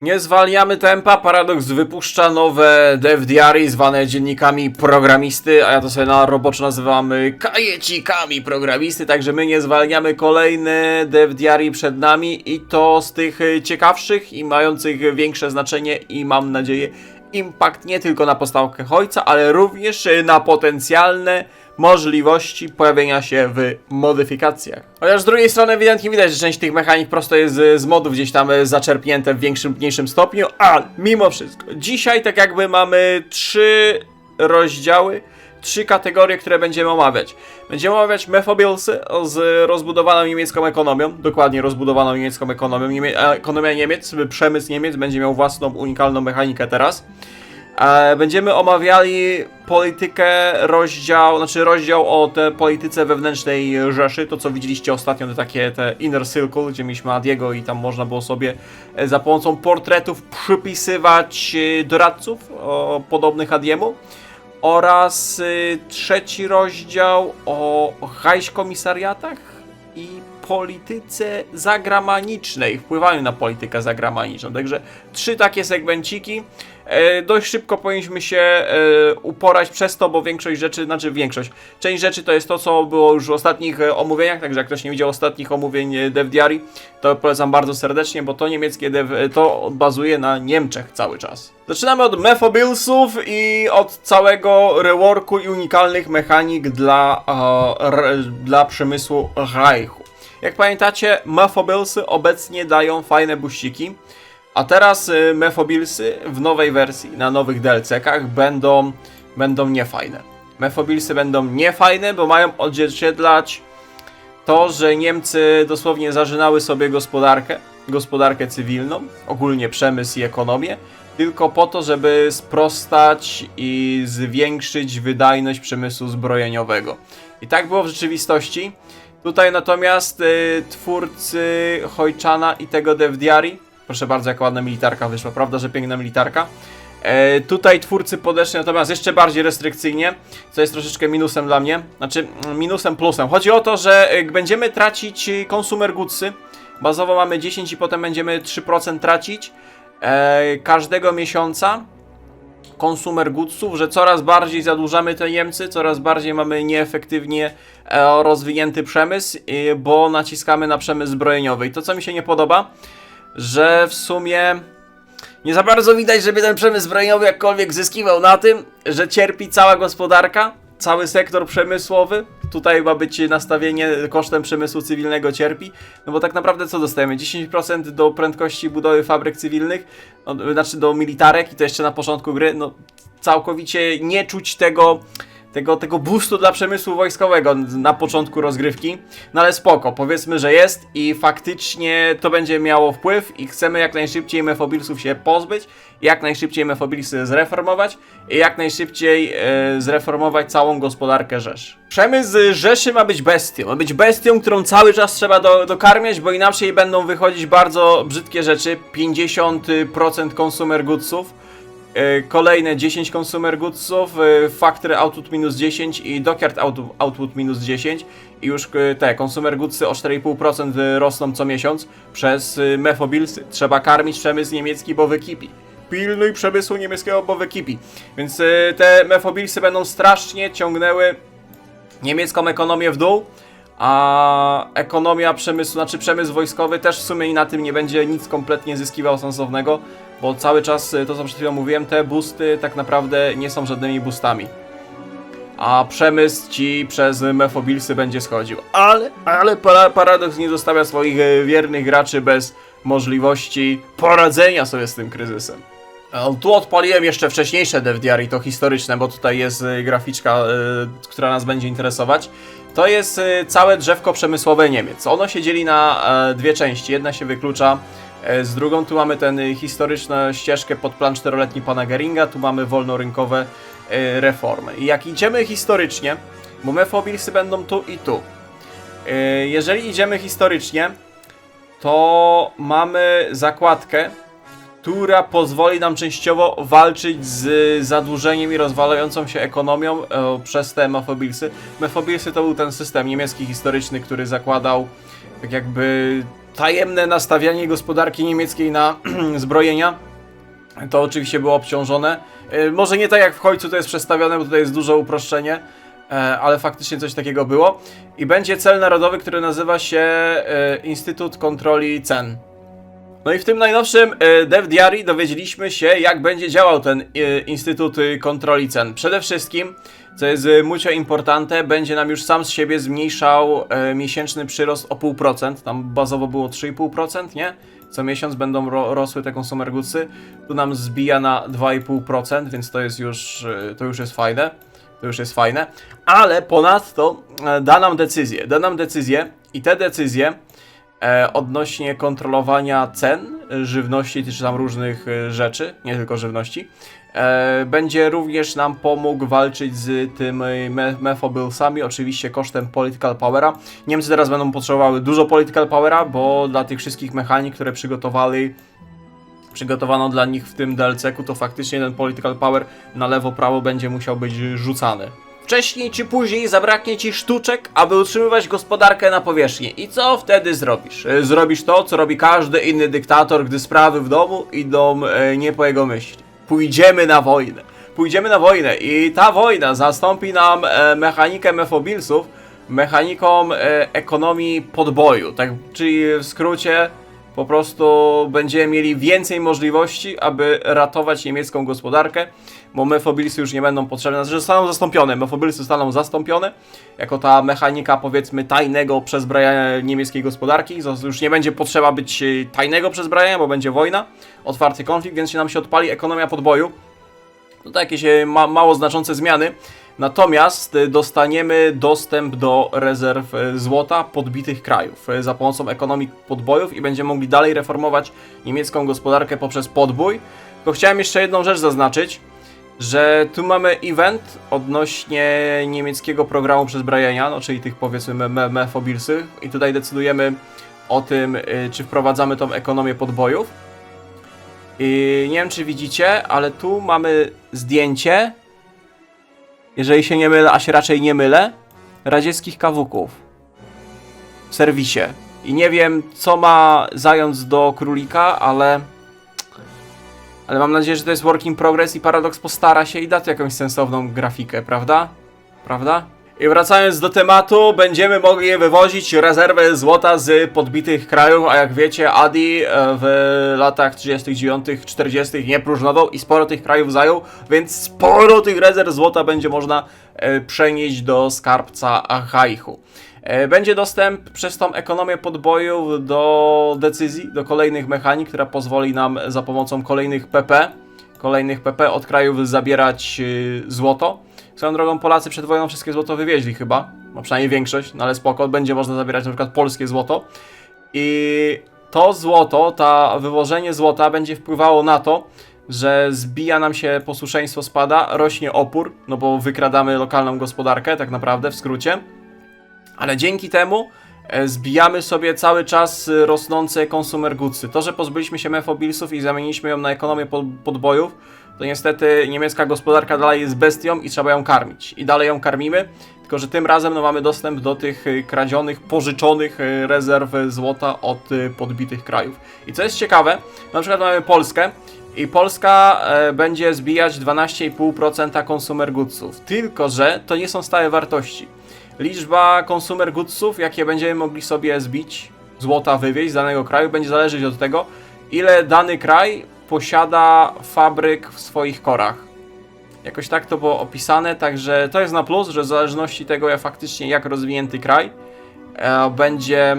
Nie zwalniamy tempa, Paradox wypuszcza nowe dev diary zwane dziennikami programisty, a ja to sobie na roboczo nazywam kajecikami programisty, także my nie zwalniamy, kolejne dev diary przed nami i to z tych ciekawszych i mających większe znaczenie i mam nadzieję impact nie tylko na postawkę ojca, ale również na potencjalne możliwości pojawienia się w modyfikacjach. Chociaż z drugiej strony ewidentnie widać, że część tych mechanik prosto jest z modów gdzieś tam zaczerpnięte w większym lub mniejszym stopniu, ale mimo wszystko, dzisiaj tak jakby mamy 3 rozdziały, 3 kategorie, które będziemy omawiać. Będziemy omawiać Mephobilsy z rozbudowaną niemiecką ekonomią, dokładnie rozbudowaną niemiecką ekonomią. Ekonomia Niemiec, przemysł Niemiec będzie miał własną unikalną mechanikę teraz. Będziemy omawiali politykę, rozdział o tej polityce wewnętrznej Rzeszy, to co widzieliście ostatnio, te Inner Circle, gdzie mieliśmy Adiego i tam można było sobie za pomocą portretów przypisywać doradców podobnych Adiemu. Oraz trzeci rozdział o Reichskomisariatach i polityce zagranicznej, wpływaniu na politykę zagraniczną. Także 3 takie segmenciki. Dość szybko powinniśmy się uporać przez to, bo większość rzeczy, część rzeczy to jest to, co było już w ostatnich omówieniach, także jak ktoś nie widział ostatnich omówień Dev Diary, to polecam bardzo serdecznie, bo to niemieckie to bazuje na Niemczech cały czas. Zaczynamy od Mephobilsów i od całego reworku i unikalnych mechanik dla przemysłu Reichu. Jak pamiętacie, Mephobilsy obecnie dają fajne buściki, a teraz Mephobilsy w nowej wersji, na nowych DLC-kach będą niefajne. Mephobilsy będą niefajne, bo mają odzwierciedlać to, że Niemcy dosłownie zażynały sobie gospodarkę cywilną, ogólnie przemysł i ekonomię, tylko po to, żeby sprostać i zwiększyć wydajność przemysłu zbrojeniowego. I tak było w rzeczywistości. Tutaj natomiast twórcy Hojczana i tego Dev Diary, proszę bardzo, jaka ładna militarka wyszła, prawda, że piękna militarka. Tutaj twórcy podeszli natomiast jeszcze bardziej restrykcyjnie, co jest troszeczkę minusem dla mnie, znaczy minusem plusem. Chodzi o to, że będziemy tracić consumer goodsy, bazowo mamy 10 i potem będziemy 3% tracić każdego miesiąca consumer goodsów, że coraz bardziej zadłużamy te Niemcy, coraz bardziej mamy nieefektywnie rozwinięty przemysł, bo naciskamy na przemysł zbrojeniowy. I to, co mi się nie podoba, że w sumie nie za bardzo widać, żeby ten przemysł zbrojeniowy jakkolwiek zyskiwał na tym, że cierpi cała gospodarka, cały sektor przemysłowy. Tutaj ma być nastawienie kosztem przemysłu cywilnego cierpi, no bo tak naprawdę co dostajemy? 10% do prędkości budowy fabryk cywilnych, no, znaczy do militarek i to jeszcze na początku gry, no całkowicie nie czuć tego boostu dla przemysłu wojskowego na początku rozgrywki, no ale spoko, powiedzmy, że jest i faktycznie to będzie miało wpływ i chcemy jak najszybciej Mephobilsów się pozbyć, jak najszybciej Mephobilsy zreformować i jak najszybciej zreformować całą gospodarkę Rzeszy. Przemysł Rzeszy ma być bestią, którą cały czas trzeba dokarmiać, bo inaczej będą wychodzić bardzo brzydkie rzeczy, 50% consumer goodsów, kolejne 10 consumer goodsów, factory output minus 10 i dockyard output minus 10 i już te consumer goodsy o 4,5% rosną co miesiąc przez Mephobilsy. Trzeba karmić przemysł niemiecki, bo wykipi. Pilnuj przemysłu niemieckiego, bo wykipi. Więc te Mephobilsy będą strasznie ciągnęły niemiecką ekonomię w dół, a ekonomia przemysłu, znaczy przemysł wojskowy też w sumie i na tym nie będzie nic kompletnie zyskiwał sensownego, bo cały czas, to co przed chwilą mówiłem, te boosty tak naprawdę nie są żadnymi boostami. A przemysł ci przez Mephobilsy będzie schodził. Ale Paradox nie zostawia swoich wiernych graczy bez możliwości poradzenia sobie z tym kryzysem. Tu odpaliłem jeszcze wcześniejsze Dev Diary, to historyczne, bo tutaj jest graficzka, która nas będzie interesować. To jest całe drzewko przemysłowe Niemiec. Ono się dzieli na 2 części. Jedna się wyklucza z drugą. Tu mamy tę historyczną ścieżkę pod plan 4-letni pana Geringa, tu mamy wolnorynkowe reformy. I jak idziemy historycznie, bo Mephobilsy będą tu i tu. Jeżeli idziemy historycznie, to mamy zakładkę, która pozwoli nam częściowo walczyć z zadłużeniem i rozwalającą się ekonomią przez te Mephobilsy. Mephobilsy to był ten system niemiecki historyczny, który zakładał tak jakby tajemne nastawianie gospodarki niemieckiej na zbrojenia. To oczywiście było obciążone. Może nie tak jak w końcu to jest przedstawione, bo tutaj jest duże uproszczenie, ale faktycznie coś takiego było. I będzie cel narodowy, który nazywa się Instytut Kontroli Cen. No i w tym najnowszym Dev Diary dowiedzieliśmy się, jak będzie działał ten Instytut Kontroli Cen. Przede wszystkim, co jest mucho importante, będzie nam już sam z siebie zmniejszał miesięczny przyrost o 0,5%. Tam bazowo było 3,5%, nie? Co miesiąc będą rosły te consumer goodsy. Tu nam zbija na 2,5%, więc to już jest fajne. To już jest fajne. Ale ponadto da nam decyzję i te decyzje odnośnie kontrolowania cen żywności czy tam różnych rzeczy, nie tylko żywności, będzie również nam pomógł walczyć z tymi mefobillsami, oczywiście kosztem political powera. Niemcy teraz będą potrzebowały dużo political powera, bo dla tych wszystkich mechanik, które przygotowano dla nich w tym DLC-ku, to faktycznie ten political power na lewo, prawo będzie musiał być rzucany. Wcześniej czy później zabraknie ci sztuczek, aby utrzymywać gospodarkę na powierzchni. I co wtedy zrobisz? Zrobisz to, co robi każdy inny dyktator, gdy sprawy w domu idą nie po jego myśli. Pójdziemy na wojnę. Pójdziemy na wojnę i ta wojna zastąpi nam mechanikę mefobillsów mechaniką ekonomii podboju. Tak, czyli w skrócie po prostu będziemy mieli więcej możliwości, aby ratować niemiecką gospodarkę, bo mefobillsy już nie będą potrzebne, znaczy zostaną zastąpione, mefobillsy zostaną zastąpione jako ta mechanika, powiedzmy, tajnego przezbrajania niemieckiej gospodarki. Już nie będzie potrzeba być tajnego przezbrajania, bo będzie wojna, otwarty konflikt, więc nam się odpali ekonomia podboju. To jakieś mało znaczące zmiany. Natomiast dostaniemy dostęp do rezerw złota podbitych krajów za pomocą ekonomii podbojów i będziemy mogli dalej reformować niemiecką gospodarkę poprzez podbój. Tylko chciałem jeszcze jedną rzecz zaznaczyć, że tu mamy event odnośnie niemieckiego programu przezbrajania, no czyli tych, powiedzmy, mefobillsy, i tutaj decydujemy o tym, czy wprowadzamy tą ekonomię podbojów. I nie wiem, czy widzicie, ale tu mamy zdjęcie, jeżeli się nie mylę, a się raczej nie mylę, radzieckich kawuków w serwisie. I nie wiem, co ma zając do królika, ale mam nadzieję, że to jest work in progress i Paradox postara się i da tu jakąś sensowną grafikę, prawda? Prawda? I wracając do tematu, będziemy mogli wywozić rezerwę złota z podbitych krajów, a jak wiecie, Adi w latach 39., 40. nie próżnował i sporo tych krajów zajął, więc sporo tych rezerw złota będzie można przenieść do skarbca Reichu. Będzie dostęp przez tą ekonomię podbojów do decyzji, do kolejnych mechanik, która pozwoli nam za pomocą kolejnych PP od krajów zabierać złoto. Swoją drogą Polacy przed wojną wszystkie złoto wywieźli chyba, no przynajmniej większość, no ale spoko, będzie można zabierać na przykład polskie złoto. I to złoto, wywożenie złota będzie wpływało na to, że zbija nam się posłuszeństwo, spada, rośnie opór, no bo wykradamy lokalną gospodarkę, tak naprawdę, w skrócie. Ale dzięki temu zbijamy sobie cały czas rosnące consumer goodsy. To, że pozbyliśmy się mefobillsów i zamieniliśmy ją na ekonomię podbojów, to niestety niemiecka gospodarka dalej jest bestią i trzeba ją karmić. I dalej ją karmimy, tylko że tym razem mamy dostęp do tych kradzionych, pożyczonych rezerw złota od podbitych krajów. I co jest ciekawe, na przykład mamy Polskę i Polska będzie zbijać 12,5% consumer goodsów. Tylko że to nie są stałe wartości. Liczba consumer goodsów, jakie będziemy mogli sobie zbić, złota wywieźć z danego kraju, będzie zależeć od tego, ile dany kraj posiada fabryk w swoich korach. Jakoś tak to było opisane, także to jest na plus, że w zależności tego, jak rozwinięty kraj będzie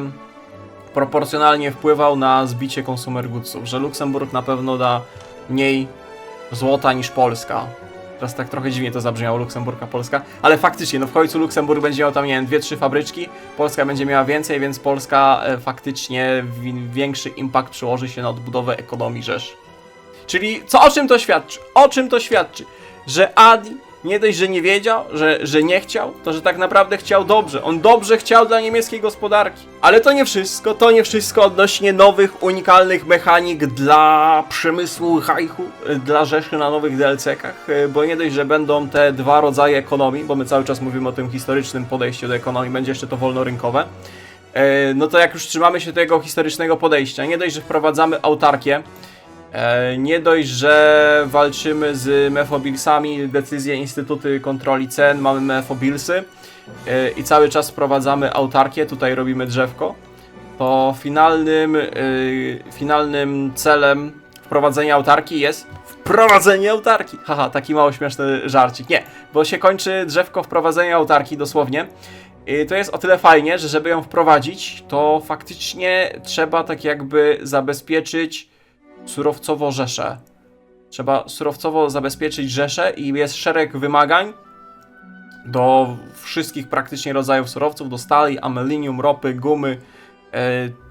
proporcjonalnie wpływał na zbicie consumer goodsów, że Luksemburg na pewno da mniej złota niż Polska. Teraz tak trochę dziwnie to zabrzmiało, Luksemburg a Polska, ale faktycznie, no w końcu Luksemburg będzie miał tam, nie wiem, 2-3 fabryczki, Polska będzie miała więcej, więc Polska faktycznie większy impact przyłoży się na odbudowę ekonomii Rzeszy. Czyli o czym to świadczy? O czym to świadczy? Że Adi nie dość, że nie wiedział, że nie chciał, to że tak naprawdę chciał dobrze. On dobrze chciał dla niemieckiej gospodarki. Ale to nie wszystko odnośnie nowych, unikalnych mechanik dla przemysłu Reichu, dla Rzeszy na nowych DLC-kach, bo nie dość, że będą te dwa rodzaje ekonomii, bo my cały czas mówimy o tym historycznym podejściu do ekonomii, będzie jeszcze to wolnorynkowe. no to jak już trzymamy się tego historycznego podejścia, nie dość, że wprowadzamy autarkię, nie dość, że walczymy z mefobilsami, decyzje Instytuty Kontroli Cen, mamy mefobilsy i cały czas wprowadzamy autarkię, tutaj robimy drzewko, to finalnym celem wprowadzenia autarki jest wprowadzenie autarki. Haha, taki mało śmieszny żarcik. Nie, bo się kończy drzewko wprowadzenia autarki dosłownie. I to jest o tyle fajnie, że żeby ją wprowadzić, to faktycznie trzeba tak jakby zabezpieczyć surowcowo rzeszę. Trzeba surowcowo zabezpieczyć rzeszę i jest szereg wymagań do wszystkich praktycznie rodzajów surowców, do stali, amelinium, ropy, gumy,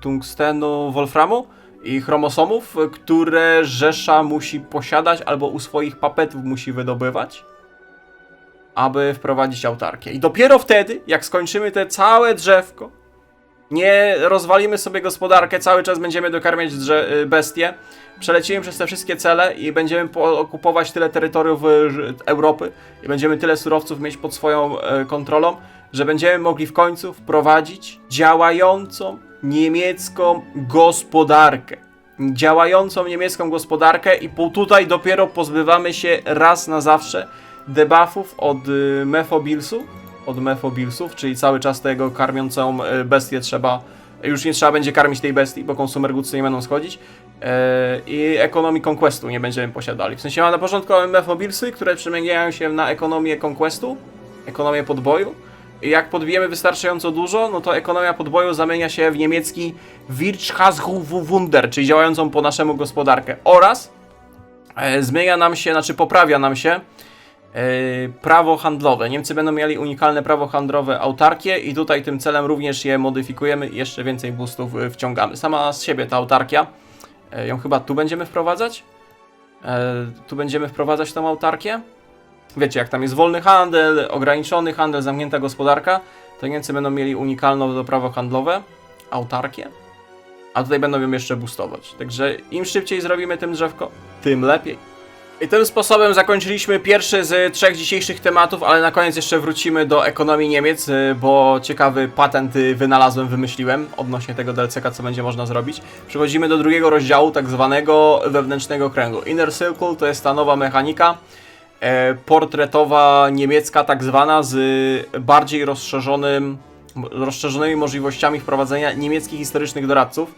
tungstenu, wolframu i chromosomów, które rzesza musi posiadać albo u swoich papetów musi wydobywać, aby wprowadzić autarkię. I dopiero wtedy, jak skończymy te całe drzewko, nie rozwalimy sobie gospodarkę, cały czas będziemy dokarmiać bestie, przelecimy przez te wszystkie cele i będziemy okupować tyle terytoriów Europy i będziemy tyle surowców mieć pod swoją kontrolą, że będziemy mogli w końcu wprowadzić działającą niemiecką gospodarkę. Działającą niemiecką gospodarkę i tutaj dopiero pozbywamy się raz na zawsze debuffów od mefobilsów, czyli cały czas tego karmiącą bestię już nie trzeba będzie karmić tej bestii, bo consumer goodsy nie będą schodzić i ekonomii conquestu nie będziemy posiadali. W sensie na początku mamy mefobilsy, które przemieniają się na ekonomię conquestu, ekonomię podboju i jak podbijemy wystarczająco dużo, no to ekonomia podboju zamienia się w niemiecki Wirtschaftswunder, czyli działającą po naszemu gospodarkę oraz poprawia nam się prawo handlowe. Niemcy będą mieli unikalne prawo handlowe autarkię i tutaj tym celem również je modyfikujemy i jeszcze więcej boostów wciągamy. Sama z siebie ta autarkia, ją chyba tu będziemy wprowadzać? Tu będziemy wprowadzać tą autarkię. Wiecie, jak tam jest wolny handel, ograniczony handel, zamknięta gospodarka, to Niemcy będą mieli unikalne prawo handlowe, autarkię, a tutaj będą ją jeszcze boostować. Także im szybciej zrobimy tym drzewko, tym lepiej. I tym sposobem zakończyliśmy pierwszy z 3 dzisiejszych tematów, ale na koniec jeszcze wrócimy do ekonomii Niemiec, bo ciekawy patent wymyśliłem odnośnie tego DLCK, co będzie można zrobić. Przechodzimy do drugiego rozdziału, tak zwanego wewnętrznego kręgu. Inner Circle to jest ta nowa mechanika portretowa niemiecka, tak zwana, z bardziej rozszerzonymi możliwościami wprowadzenia niemieckich historycznych doradców.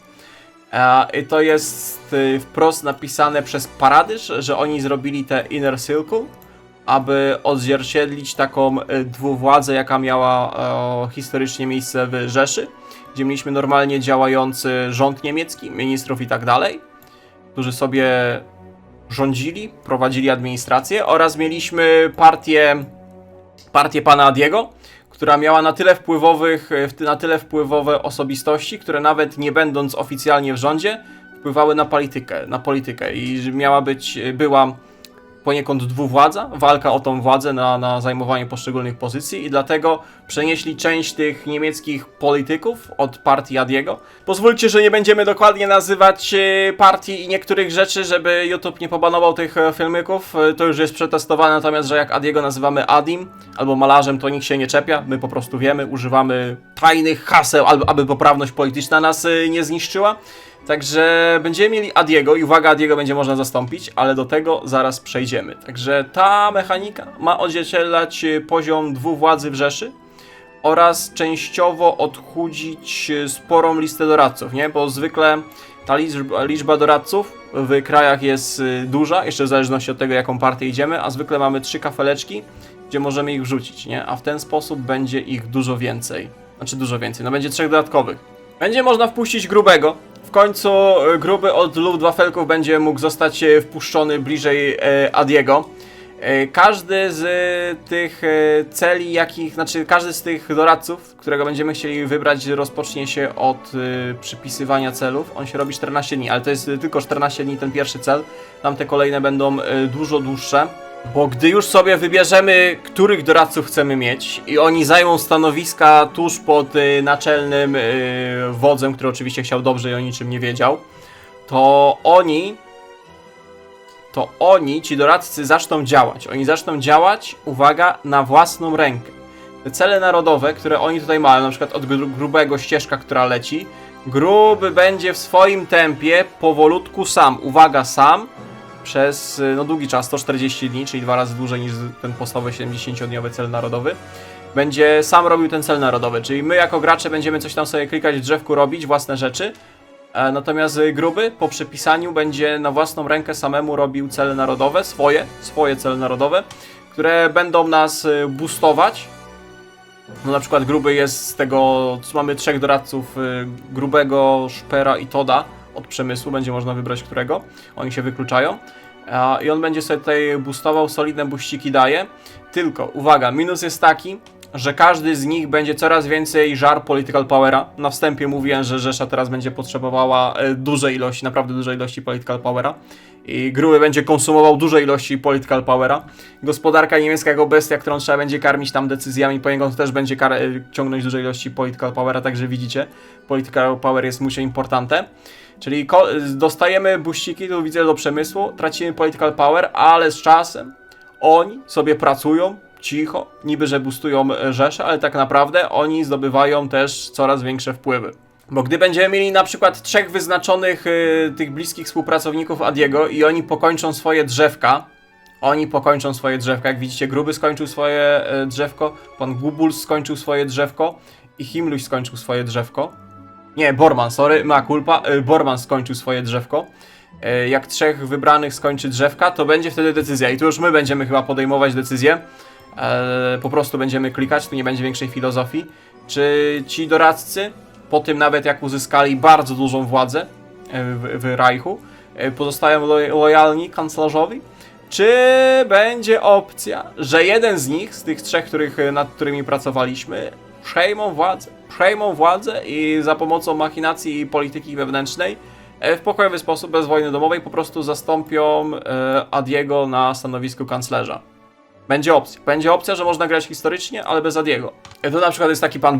I to jest wprost napisane przez Paradyż, że oni zrobili te Inner Circle, aby odzwierciedlić taką dwuwładzę, jaka miała historycznie miejsce w Rzeszy, gdzie mieliśmy normalnie działający rząd niemiecki, ministrów i tak dalej, którzy sobie rządzili, prowadzili administrację, oraz mieliśmy partię pana Adiego, która miała na tyle wpływowe osobistości, które nawet nie będąc oficjalnie w rządzie, wpływały na politykę i była poniekąd dwuwładza, walka o tą władzę na zajmowanie poszczególnych pozycji i dlatego przenieśli część tych niemieckich polityków od partii Adiego. Pozwólcie, że nie będziemy dokładnie nazywać partii i niektórych rzeczy, żeby YouTube nie pobanował tych filmików. To już jest przetestowane, natomiast że jak Adiego nazywamy Adim albo malarzem, to nikt się nie czepia. My po prostu wiemy, używamy tajnych haseł, aby poprawność polityczna nas nie zniszczyła. Także będziemy mieli Adiego i uwaga, Adiego będzie można zastąpić, ale do tego zaraz przejdziemy. Także ta mechanika ma odzwierciedlać poziom dwuwładzy w Rzeszy oraz częściowo odchudzić sporą listę doradców, nie? Bo zwykle ta liczba doradców w krajach jest duża, jeszcze w zależności od tego, jaką partię idziemy, a zwykle mamy 3 kafeleczki, gdzie możemy ich wrzucić, nie? A w ten sposób będzie ich dużo więcej. No będzie 3 dodatkowych. Będzie można wpuścić grubego. W końcu gruby od Luftwaffe'ów będzie mógł zostać wpuszczony bliżej Adiego. Każdy z tych celi, każdy z tych doradców, którego będziemy chcieli wybrać, rozpocznie się od przypisywania celów. On się robi 14 dni, ale to jest tylko 14 dni ten pierwszy cel. Tam te kolejne będą dużo dłuższe. Bo gdy już sobie wybierzemy, których doradców chcemy mieć i oni zajmą stanowiska tuż pod naczelnym wodzem, który oczywiście chciał dobrze i o niczym nie wiedział, to ci doradcy zaczną działać. Oni zaczną działać, uwaga, na własną rękę. te cele narodowe, które oni tutaj mają, na przykład od grubego ścieżka, która leci, gruby będzie w swoim tempie powolutku sam, uwaga, sam, przez no, długi czas, 140 dni, czyli 2 razy dłużej niż ten podstawowy 70-dniowy cel narodowy, będzie sam robił ten cel narodowy, czyli my jako gracze będziemy coś tam sobie klikać w drzewku, robić własne rzeczy, natomiast gruby po przepisaniu będzie na własną rękę samemu robił cele narodowe, swoje cele narodowe, które będą nas boostować. No na przykład gruby jest z tego, mamy 3 doradców, grubego, szpera i toda od przemysłu, będzie można wybrać którego, oni się wykluczają. I on będzie sobie tutaj boostował, solidne buściki daje, tylko uwaga, minus jest taki, że każdy z nich będzie coraz więcej żar political powera. Na wstępie mówiłem, że Rzesza teraz będzie potrzebowała dużej ilości, naprawdę dużej ilości political powera. I gruby będzie konsumował duże ilości political powera. Gospodarka niemiecka jako bestia, którą trzeba będzie karmić tam decyzjami, poniekąd też będzie ciągnąć duże ilości political powera, także widzicie, political power jest musie importante. Czyli dostajemy buściki, tu widzę, do przemysłu, tracimy political power, ale z czasem oni sobie pracują cicho, niby że boostują Rzeszę, ale tak naprawdę oni zdobywają też coraz większe wpływy. Bo gdy będziemy mieli na przykład 3 wyznaczonych tych bliskich współpracowników Adiego i oni pokończą swoje drzewka, jak widzicie, Gruby skończył swoje drzewko, pan Gubuls skończył swoje drzewko i Himluś skończył swoje drzewko. Nie, Bormann, sorry, mea culpa, Bormann skończył swoje drzewko. Jak 3 wybranych skończy drzewka, to będzie wtedy decyzja i tu już my będziemy chyba podejmować decyzję. Po prostu będziemy klikać, tu nie będzie większej filozofii. Czy ci doradcy, po tym nawet jak uzyskali bardzo dużą władzę w Reichu, pozostają lojalni kanclerzowi? Czy będzie opcja, że jeden z nich, z tych 3, nad którymi pracowaliśmy, przejmą władzę i za pomocą machinacji i polityki wewnętrznej w pokojowy sposób, bez wojny domowej, po prostu zastąpią Adiego na stanowisku kanclerza? Będzie opcja, że można grać historycznie, ale bez Adiego. Tu na przykład jest taki pan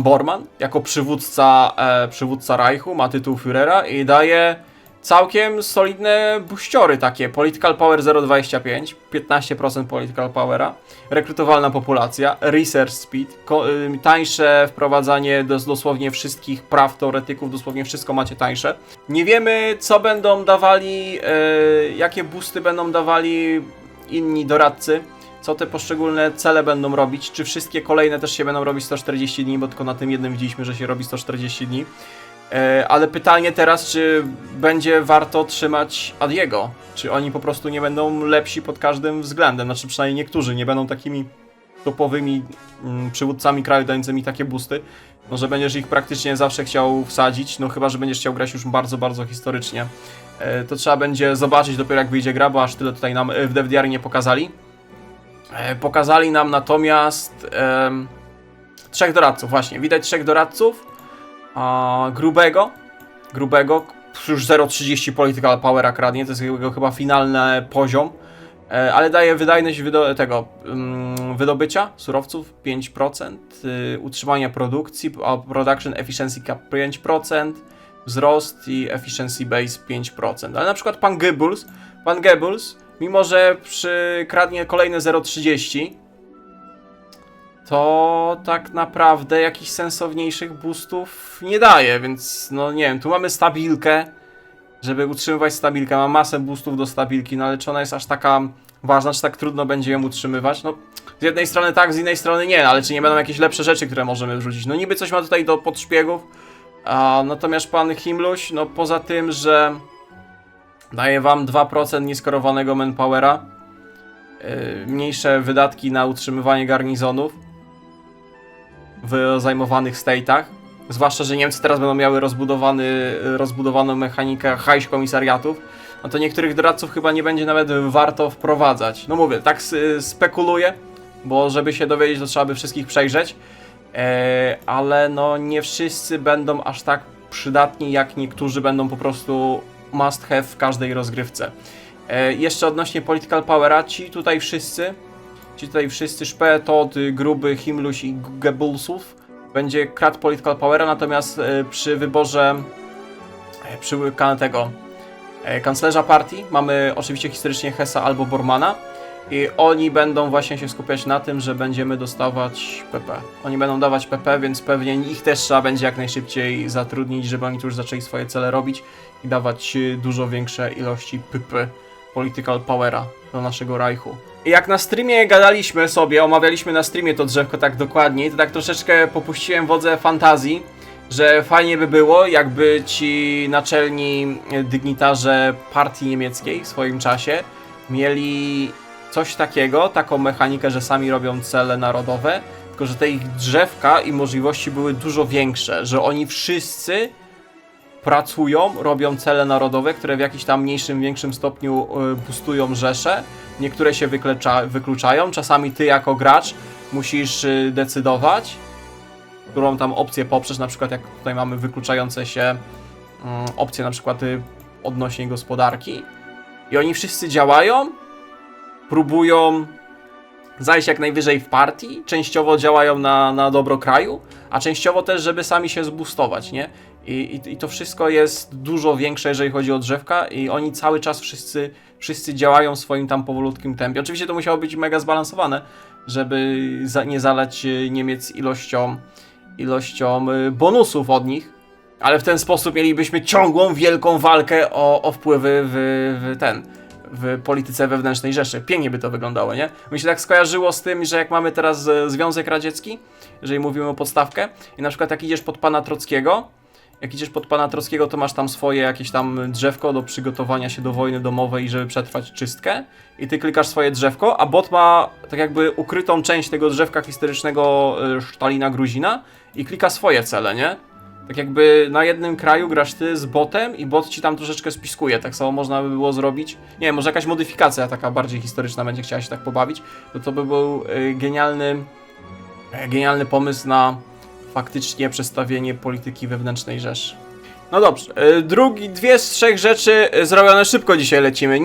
Bormann, jako przywódca Reichu, ma tytuł Führera i daje całkiem solidne buściory takie. Political Power 0,25, 15% Political Powera, rekrutowalna populacja, Research Speed, tańsze wprowadzanie dosłownie wszystkich praw teoretyków, dosłownie wszystko macie tańsze. Nie wiemy, co będą dawali, jakie boosty będą dawali inni doradcy, co te poszczególne cele będą robić, czy wszystkie kolejne też się będą robić 140 dni, bo tylko na tym jednym widzieliśmy, że się robi 140 dni. Ale pytanie teraz, czy będzie warto trzymać Adiego? Czy oni po prostu nie będą lepsi pod każdym względem? Znaczy przynajmniej niektórzy nie będą takimi topowymi przywódcami kraju dającymi takie boosty. No, że będziesz ich praktycznie zawsze chciał wsadzić, no chyba, że będziesz chciał grać już bardzo, bardzo historycznie. To trzeba będzie zobaczyć dopiero jak wyjdzie gra, bo aż tyle tutaj nam w DevDR nie pokazali. Pokazali nam natomiast 3 doradców, właśnie, widać 3 doradców. Grubego, już 0,30 political powera kradnie, to jest jego chyba finalny poziom, ale daje wydajność wydobycia surowców 5%, utrzymania produkcji, production efficiency cap 5%, wzrost i efficiency base 5%. Ale na przykład pan Goebbels, mimo że kradnie kolejne 0,30, to tak naprawdę jakichś sensowniejszych boostów nie daje, więc no nie wiem, tu mamy stabilkę, żeby utrzymywać stabilkę, ma masę boostów do stabilki, no ale czy ona jest aż taka ważna, czy tak trudno będzie ją utrzymywać? No z jednej strony tak, z innej strony nie, ale czy nie będą jakieś lepsze rzeczy, które możemy wrzucić? No niby coś ma tutaj do podszpiegów, natomiast pan Himluś, no poza tym, że daje wam 2% nieskorowanego manpowera, mniejsze wydatki na utrzymywanie garnizonów w zajmowanych state'ach, zwłaszcza, że Niemcy teraz będą miały rozbudowaną mechanikę hajś komisariatów, no to niektórych doradców chyba nie będzie nawet warto wprowadzać. No mówię, tak spekuluję, bo żeby się dowiedzieć, to trzeba by wszystkich przejrzeć, ale no nie wszyscy będą aż tak przydatni, jak niektórzy będą po prostu must have w każdej rozgrywce. Jeszcze odnośnie political powera, ci tutaj wszyscy Szpe, Todt, Gruby, Himluś i Goebbelsów będzie kradł political powera, natomiast przy wyborze kanclerza partii mamy oczywiście historycznie Hessa albo Bormana, i oni będą właśnie się skupiać na tym, że będziemy dostawać PP. Oni będą dawać PP, więc pewnie ich też trzeba będzie jak najszybciej zatrudnić, żeby oni tu już zaczęli swoje cele robić i dawać dużo większe ilości PP, political powera do naszego Reichu. I jak na streamie gadaliśmy sobie, omawialiśmy na streamie to drzewko tak dokładniej, to tak troszeczkę popuściłem wodze fantazji, że fajnie by było, jakby ci naczelni dygnitarze partii niemieckiej w swoim czasie mieli coś takiego, taką mechanikę, że sami robią cele narodowe, tylko że te ich drzewka i możliwości były dużo większe, że oni wszyscy pracują, robią cele narodowe, które w jakiś tam mniejszym, większym stopniu boostują rzesze. Niektóre się wykluczają, czasami ty jako gracz musisz decydować, którą tam opcję poprzesz, na przykład jak tutaj mamy wykluczające się opcje na przykład odnośnie gospodarki. I oni wszyscy działają, próbują zajść jak najwyżej w partii, częściowo działają na dobro kraju, a częściowo też, żeby sami się zboostować, nie? I to wszystko jest dużo większe, jeżeli chodzi o drzewka i oni cały czas wszyscy działają w swoim tam powolutkim tempie. Oczywiście to musiało być mega zbalansowane, żeby nie zalać Niemiec ilością bonusów od nich, ale w ten sposób mielibyśmy ciągłą, wielką walkę o wpływy w polityce wewnętrznej Rzeszy. Pięknie by to wyglądało, nie? Mi się tak skojarzyło z tym, że jak mamy teraz Związek Radziecki, jeżeli mówimy o podstawkę, i na przykład jak idziesz pod pana Trockiego, to masz tam swoje jakieś tam drzewko do przygotowania się do wojny domowej, żeby przetrwać czystkę i ty klikasz swoje drzewko, a bot ma tak jakby ukrytą część tego drzewka historycznego Stalina Gruzina i klika swoje cele, nie? Tak jakby na jednym kraju grasz ty z botem i bot ci tam troszeczkę spiskuje. Tak samo można by było zrobić. Nie wiem, może jakaś modyfikacja taka bardziej historyczna będzie chciała się tak pobawić. To by był genialny pomysł na faktycznie przestawienie polityki wewnętrznej Rzeszy. No dobrze, dwie z trzech rzeczy zrobione szybko dzisiaj lecimy.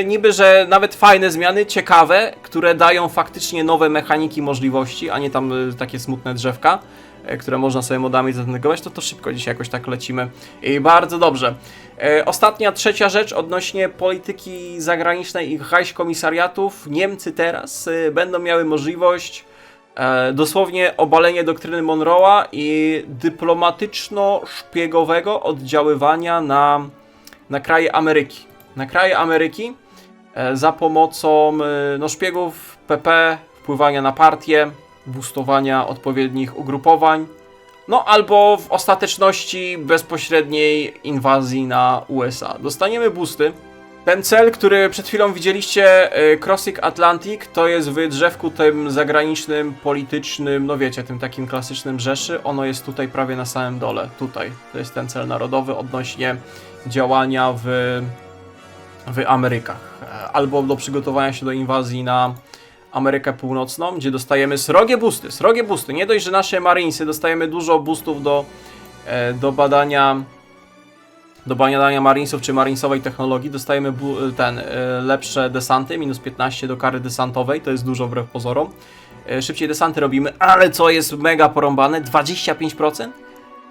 Niby, że nawet fajne zmiany, ciekawe, które dają faktycznie nowe mechaniki, możliwości, a nie tam takie smutne drzewka, które można sobie modami zanegować, to szybko dzisiaj jakoś tak lecimy. I bardzo dobrze. Ostatnia, trzecia rzecz odnośnie polityki zagranicznej i komisariatów. Niemcy teraz będą miały możliwość dosłownie obalenie doktryny Monroe'a i dyplomatyczno-szpiegowego oddziaływania na kraje Ameryki. Na kraje Ameryki za pomocą szpiegów, PP, wpływania na partie, boostowania odpowiednich ugrupowań, albo w ostateczności bezpośredniej inwazji na USA. Dostaniemy boosty. Ten cel, który przed chwilą widzieliście, Crossing Atlantic, to jest w drzewku tym zagranicznym, politycznym, wiecie, tym takim klasycznym Rzeszy. Ono jest tutaj prawie na samym dole, tutaj. To jest ten cel narodowy odnośnie działania w Amerykach. Albo do przygotowania się do inwazji na Amerykę Północną, gdzie dostajemy srogie boosty. Nie dość, że nasze Marinesy dostajemy dużo boostów do badania Marinesów czy Marinesowej technologii, dostajemy lepsze desanty, minus 15 do kary desantowej, to jest dużo wbrew pozorom. Szybciej desanty robimy, ale co jest mega porąbane, 25%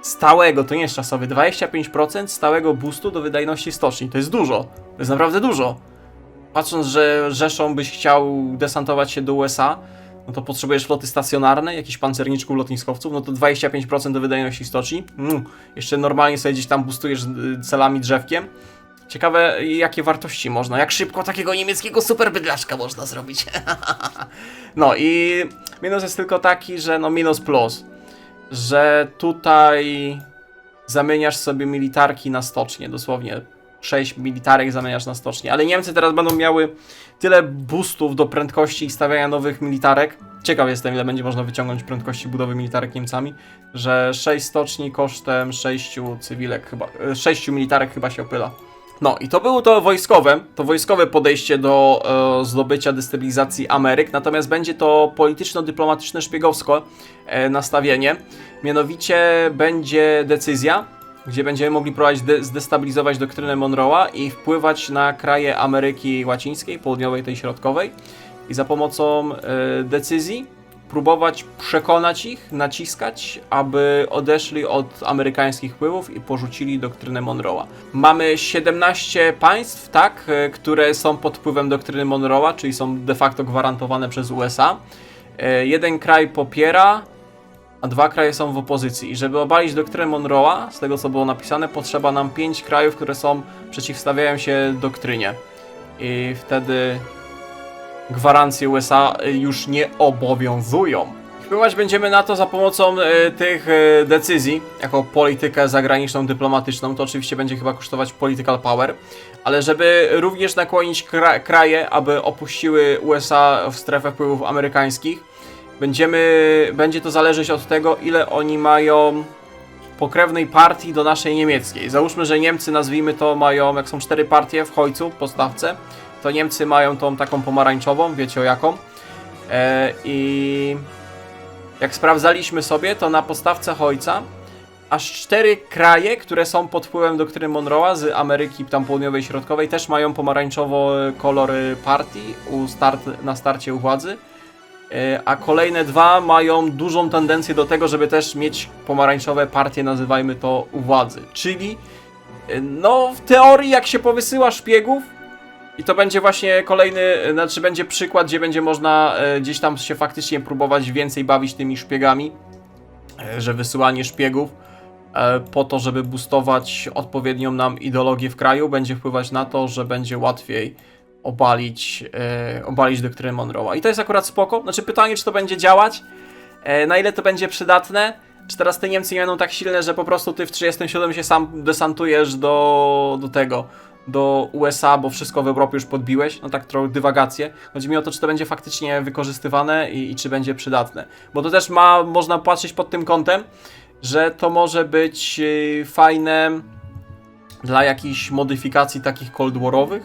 stałego, to nie jest czasowy, 25% stałego boostu do wydajności stoczni, to jest dużo, to jest naprawdę dużo. Patrząc, że Rzeszą byś chciał desantować się do USA, to potrzebujesz floty stacjonarnej, jakichś pancerniczków, lotniskowców, to 25% do wydajności stoczni. Jeszcze normalnie sobie gdzieś tam boostujesz celami drzewkiem. Ciekawe, jakie wartości można, jak szybko takiego niemieckiego superbydlaczka można zrobić. I minus jest tylko taki, że minus plus, że tutaj zamieniasz sobie militarki na stocznie, dosłownie 6 militarek zamieniasz na stocznie, ale Niemcy teraz będą miały tyle boostów do prędkości i stawiania nowych militarek. Ciekaw jestem, ile będzie można wyciągnąć prędkości budowy militarek Niemcami, że 6 stoczni kosztem 6 cywilek chyba, 6 militarek chyba się opyla. I to było to wojskowe podejście do zdobycia destabilizacji Ameryk, natomiast będzie to polityczno-dyplomatyczne szpiegowsko nastawienie. Mianowicie będzie decyzja, gdzie będziemy mogli zdestabilizować doktrynę Monroe'a i wpływać na kraje Ameryki Łacińskiej, południowej, tej środkowej i za pomocą decyzji próbować przekonać ich, naciskać, aby odeszli od amerykańskich wpływów i porzucili doktrynę Monroe'a. Mamy 17 państw, tak, które są pod wpływem doktryny Monroe'a, czyli są de facto gwarantowane przez USA. Jeden kraj popiera, a 2 kraje są w opozycji. I żeby obalić doktrynę Monroe'a, z tego co było napisane, potrzeba nam 5 krajów, które przeciwstawiają się doktrynie. I wtedy gwarancje USA już nie obowiązują. Wpływać będziemy na to za pomocą tych decyzji, jako politykę zagraniczną, dyplomatyczną. To oczywiście będzie chyba kosztować political power, ale żeby również nakłonić kraje, aby opuściły USA w strefę wpływów amerykańskich, będzie to zależeć od tego, ile oni mają pokrewnej partii do naszej niemieckiej. Załóżmy, że Niemcy, nazwijmy to, mają, jak są 4 partie w Hojcu, po stawce, to Niemcy mają tą taką pomarańczową, wiecie o jaką. I jak sprawdzaliśmy sobie, to na podstawce Hojca aż 4 kraje, które są pod wpływem doktryny Monroe'a z Ameryki tam południowej i środkowej, też mają pomarańczowo kolor partii na starcie u władzy. A kolejne 2 mają dużą tendencję do tego, żeby też mieć pomarańczowe partie, nazywajmy to, u władzy. Czyli, no w teorii jak się powysyła szpiegów, i to będzie właśnie kolejny, znaczy będzie przykład, gdzie będzie można gdzieś tam się faktycznie próbować więcej bawić tymi szpiegami, że wysyłanie szpiegów po to, żeby boostować odpowiednią nam ideologię w kraju, będzie wpływać na to, że będzie łatwiej obalić doktrynę Monroe'a. I to jest akurat spoko. Znaczy pytanie, czy to będzie działać, na ile to będzie przydatne, czy teraz te Niemcy nie będą tak silne, że po prostu ty w 37 się sam desantujesz do USA, bo wszystko w Europie już podbiłeś. No tak trochę dywagacje. Chodzi mi o to, czy to będzie faktycznie wykorzystywane i czy będzie przydatne. Bo to też można patrzeć pod tym kątem, że to może być fajne dla jakichś modyfikacji takich Cold Warowych.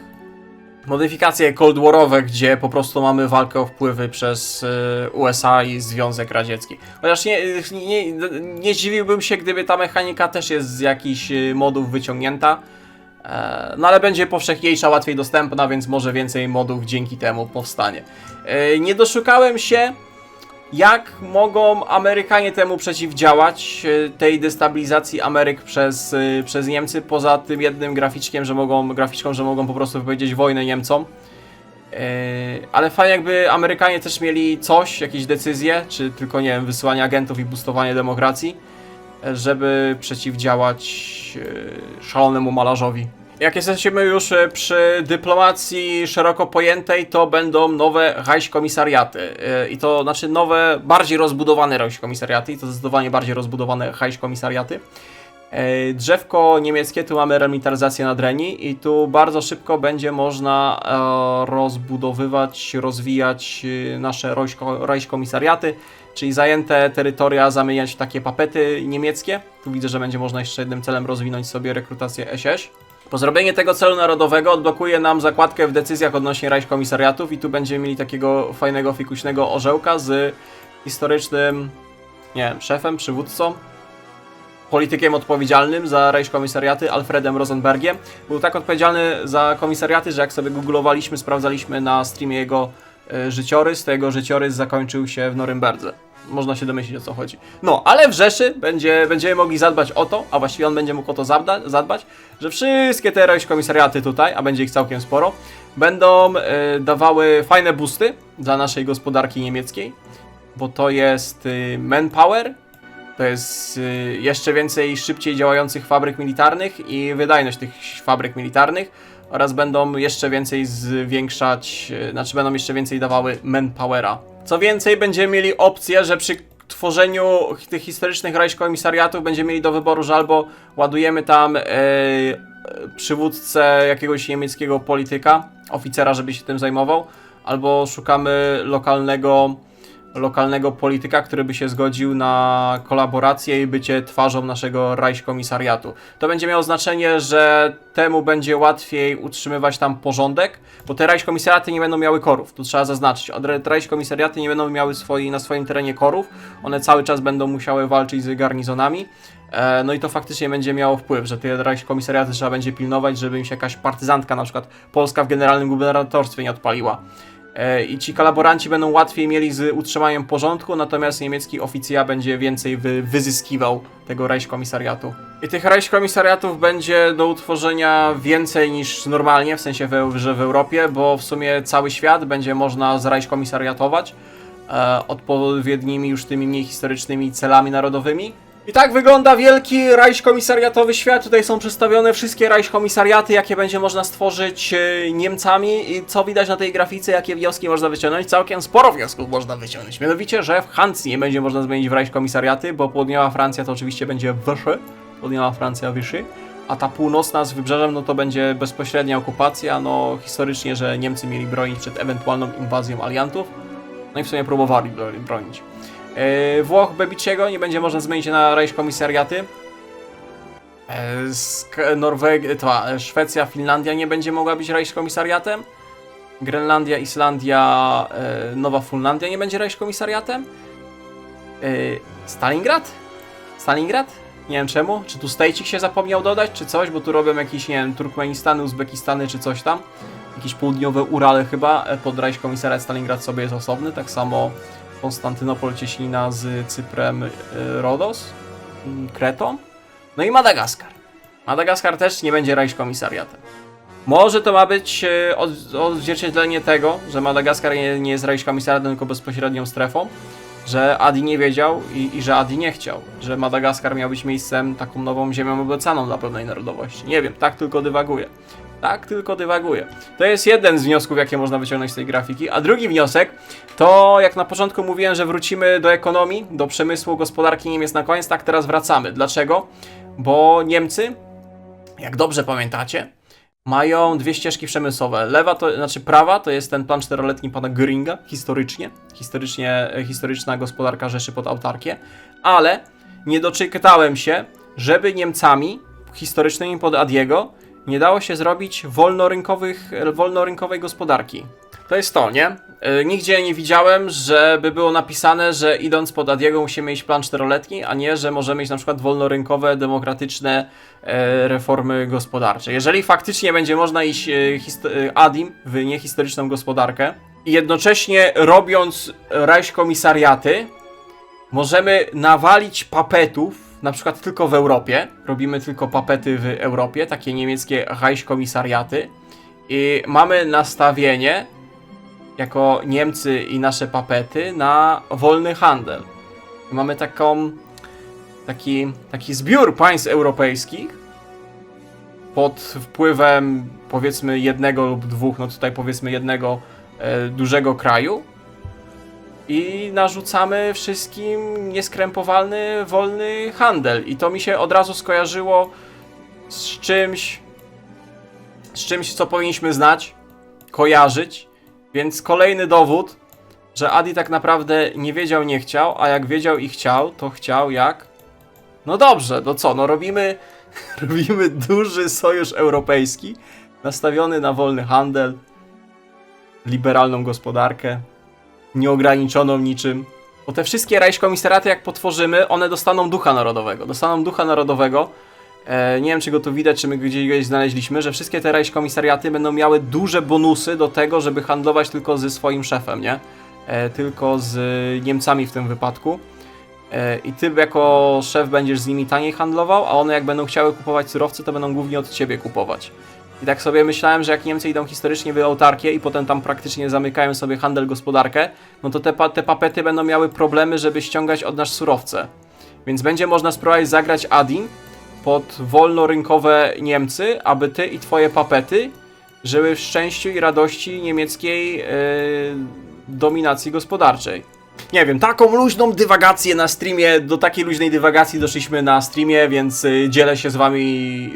Modyfikacje Cold Warowe, gdzie po prostu mamy walkę o wpływy przez USA i Związek Radziecki. Chociaż nie zdziwiłbym się, gdyby ta mechanika też jest z jakichś modów wyciągnięta. No ale będzie powszechniejsza, łatwiej dostępna, więc może więcej modów dzięki temu powstanie. Nie doszukałem się, jak mogą Amerykanie temu przeciwdziałać, tej destabilizacji Ameryk przez Niemcy, poza tym jednym graficzką, że mogą po prostu wypowiedzieć wojnę Niemcom. Ale fajnie jakby Amerykanie też mieli jakieś decyzje, czy tylko, nie wiem, wysyłanie agentów i boostowanie demokracji, żeby przeciwdziałać szalonemu malarzowi. Jak jesteśmy już przy dyplomacji szeroko pojętej, to będą nowe Reichskomisariaty. I to znaczy nowe, bardziej rozbudowane Reichskomisariaty. I to zdecydowanie bardziej rozbudowane Reichskomisariaty. Drzewko niemieckie, tu mamy remilitaryzację na Dreni i tu bardzo szybko będzie można rozbudowywać, rozwijać nasze Reichskomisariaty, czyli zajęte terytoria zamieniać w takie papety niemieckie. Tu widzę, że będzie można jeszcze jednym celem rozwinąć sobie rekrutację SS. Po zrobieniu tego celu narodowego odblokuje nam zakładkę w decyzjach odnośnie Reichskomisariatów i tu będziemy mieli takiego fajnego, fikuśnego orzełka z historycznym, nie wiem, szefem, przywódcą, politykiem odpowiedzialnym za Reichskomisariaty, Alfredem Rosenbergiem. Był tak odpowiedzialny za komisariaty, że jak sobie googlowaliśmy, sprawdzaliśmy na streamie jego życiorys, to jego życiorys zakończył się w Norymberdze. Można się domyślić, o co chodzi. No, ale w Rzeszy będziemy mogli zadbać o to, a właściwie on będzie mógł o to zadbać, że wszystkie te Reichskomisariaty tutaj, a będzie ich całkiem sporo, będą dawały fajne boosty dla naszej gospodarki niemieckiej, bo to jest manpower, to jest jeszcze więcej szybciej działających fabryk militarnych i wydajność tych fabryk militarnych oraz będą jeszcze więcej będą jeszcze więcej dawały manpowera. Co więcej, będziemy mieli opcję, że przy tworzeniu tych historycznych Reichskomisariatów będziemy mieli do wyboru, że albo ładujemy tam przywódcę jakiegoś niemieckiego polityka, oficera, żeby się tym zajmował, albo szukamy lokalnego polityka, który by się zgodził na kolaborację i bycie twarzą naszego Reichskomisariatu. To będzie miało znaczenie, że temu będzie łatwiej utrzymywać tam porządek, bo te Reichskomisariaty nie będą miały korów, tu trzeba zaznaczyć. Te Reichskomisariaty nie będą miały na swoim terenie korów, one cały czas będą musiały walczyć z garnizonami. No i to faktycznie będzie miało wpływ, że te Reichskomisariaty trzeba będzie pilnować, żeby im się jakaś partyzantka, na przykład Polska w generalnym gubernatorstwie, nie odpaliła. i ci kolaboranci będą łatwiej mieli z utrzymaniem porządku, natomiast niemiecki oficja będzie więcej wyzyskiwał tego Reichskomisariatu. I tych Reichskomisariatów będzie do utworzenia więcej niż normalnie, w sensie, że w Europie, bo w sumie cały świat będzie można zreichskomisariatować odpowiednimi już tymi mniej historycznymi celami narodowymi. I tak wygląda wielki Reichskomisariatowy świat. Tutaj są przedstawione wszystkie Reichskomisariaty, jakie będzie można stworzyć Niemcami. I co widać na tej grafice, jakie wnioski można wyciągnąć? Całkiem sporo wniosków można wyciągnąć. Mianowicie, że w Hancji nie będzie można zmienić w Reichskomisariaty, bo południowa Francja to oczywiście będzie wyższy. Południowa Francja wyższy. A ta północna z wybrzeżem, no to będzie bezpośrednia okupacja. No historycznie, że Niemcy mieli bronić przed ewentualną inwazją aliantów. No i w sumie próbowali bronić. Włoch Bebiciego nie będzie można zmienić na Reichskomisariaty. Szwecja, Finlandia nie będzie mogła być Reichskomisariatem. Grenlandia, Islandia, Nowa Funlandia nie będzie Reichskomisariatem. Stalingrad? Stalingrad? Nie wiem czemu. Czy tu Stejcik się zapomniał dodać, czy coś, bo tu robią jakieś, nie wiem, Turkmenistany, Uzbekistany, czy coś tam. Jakieś południowe Urale chyba. Pod Reichskomisariat Stalingrad sobie jest osobny, tak samo Konstantynopol, Cieśnina z Cyprem, Rodos, Kretą. No i Madagaskar. Madagaskar też nie będzie Reichskomisariatem. Może to ma być odzwierciedlenie tego, że Madagaskar nie jest Reichskomisariatem, tylko bezpośrednią strefą, że Adi nie wiedział i że Adi nie chciał, że Madagaskar miał być miejscem, taką nową ziemią obiecaną dla pewnej narodowości. Nie wiem, tak tylko dywaguję. Tak tylko dywaguję. To jest jeden z wniosków, jakie można wyciągnąć z tej grafiki. A drugi wniosek to, jak na początku mówiłem, że wrócimy do ekonomii, do przemysłu, gospodarki Niemiec na koniec, tak teraz wracamy. Dlaczego? Bo Niemcy, jak dobrze pamiętacie, mają dwie ścieżki przemysłowe. Lewa, to znaczy prawa, to jest ten plan 4-letni pana Göringa, historyczna gospodarka Rzeszy pod autarkię, ale nie doczytałem się, żeby Niemcami historycznymi pod Adiego nie dało się zrobić wolnorynkowej gospodarki. To jest to, nie? Nigdzie nie widziałem, żeby było napisane, że idąc pod Adiego musimy mieć plan 4-letni, a nie, że możemy mieć na przykład wolnorynkowe, demokratyczne reformy gospodarcze. Jeżeli faktycznie będzie można iść Adim w niehistoryczną gospodarkę i jednocześnie robiąc Reichskomisariaty, możemy nawalić papetów, na przykład tylko w Europie, robimy tylko papety w Europie, takie niemieckie Reichskomisariaty i mamy nastawienie jako Niemcy i nasze papety na wolny handel. I mamy taki zbiór państw europejskich pod wpływem powiedzmy jednego lub dwóch, no tutaj powiedzmy jednego dużego kraju i narzucamy wszystkim nieskrępowalny, wolny handel. I to mi się od razu skojarzyło z czymś, co powinniśmy znać, kojarzyć. Więc kolejny dowód, że Adi tak naprawdę nie wiedział, nie chciał, a jak wiedział i chciał, to chciał jak? No dobrze, to co? No robimy duży sojusz europejski, nastawiony na wolny handel, liberalną gospodarkę, nieograniczoną niczym. Bo te wszystkie Reichskomisariaty, jak potworzymy, one dostaną ducha narodowego. Nie wiem, czy go tu widać, czy my gdzieś znaleźliśmy, że wszystkie te Reichskomisariaty będą miały duże bonusy do tego, żeby handlować tylko ze swoim szefem, nie? Tylko z Niemcami w tym wypadku. I ty jako szef będziesz z nimi taniej handlował, a one jak będą chciały kupować surowce, to będą głównie od ciebie kupować. I tak sobie myślałem, że jak Niemcy idą historycznie w autarkię i potem tam praktycznie zamykają sobie handel, gospodarkę, no to te papety będą miały problemy, żeby ściągać od nas surowce. Więc będzie można spróbować zagrać Adin pod wolnorynkowe Niemcy, aby ty i twoje papety żyły w szczęściu i radości niemieckiej dominacji gospodarczej. Nie wiem, taką luźną dywagację na streamie, do takiej luźnej dywagacji doszliśmy na streamie, więc dzielę się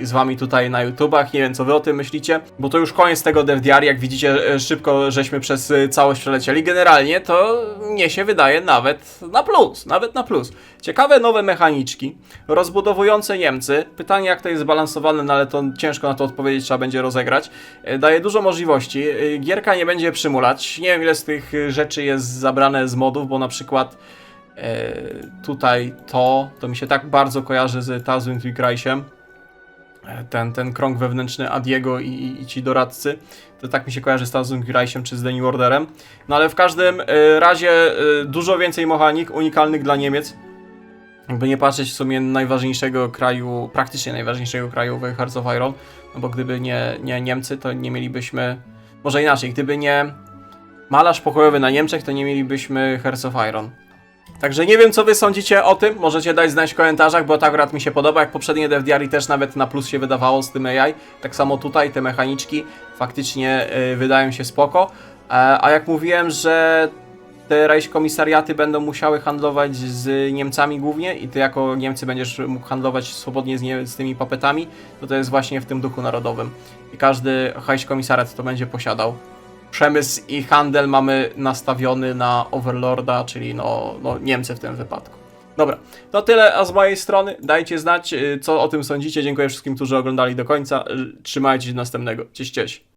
z wami tutaj na YouTubach. Nie wiem, co wy o tym myślicie, bo to już koniec tego DevDiary. Jak widzicie, szybko żeśmy przez całość przelecieli. Generalnie to mnie się wydaje nawet na plus. Ciekawe nowe mechaniczki, rozbudowujące Niemcy. Pytanie, jak to jest zbalansowane, no ale to ciężko na to odpowiedzieć, trzeba będzie rozegrać. Daje dużo możliwości. Gierka nie będzie przymulać. Nie wiem, ile z tych rzeczy jest zabrane z modów, bo na przykład tutaj to mi się tak bardzo kojarzy z Tazwin Reichem, ten krąg wewnętrzny Adiego i ci doradcy. To tak mi się kojarzy z Tazum Jurajsiem czy z The New Orderem. No ale w każdym razie dużo więcej mechanik unikalnych dla Niemiec. Jakby nie patrzeć w sumie najważniejszego kraju, praktycznie najważniejszego kraju w Hearts of Iron, no bo gdyby nie Niemcy, to nie mielibyśmy, może inaczej, gdyby nie malarz pokojowy na Niemczech, to nie mielibyśmy Hearts of Iron. Także nie wiem, co wy sądzicie o tym, możecie dać znać w komentarzach, bo to akurat mi się podoba, jak poprzednie Dev Diary też nawet na plus się wydawało z tym AI, tak samo tutaj te mechaniczki faktycznie wydają się spoko, a jak mówiłem, że te komisariaty będą musiały handlować z Niemcami głównie i ty jako Niemcy będziesz mógł handlować swobodnie z tymi papetami, to jest właśnie w tym duchu narodowym. I każdy komisariat to będzie posiadał. Przemysł i handel mamy nastawiony na Overlorda, czyli no Niemcy w tym wypadku. Dobra, to tyle a z mojej strony. Dajcie znać, co o tym sądzicie. Dziękuję wszystkim, którzy oglądali do końca. Trzymajcie się do następnego. Cześć, cześć.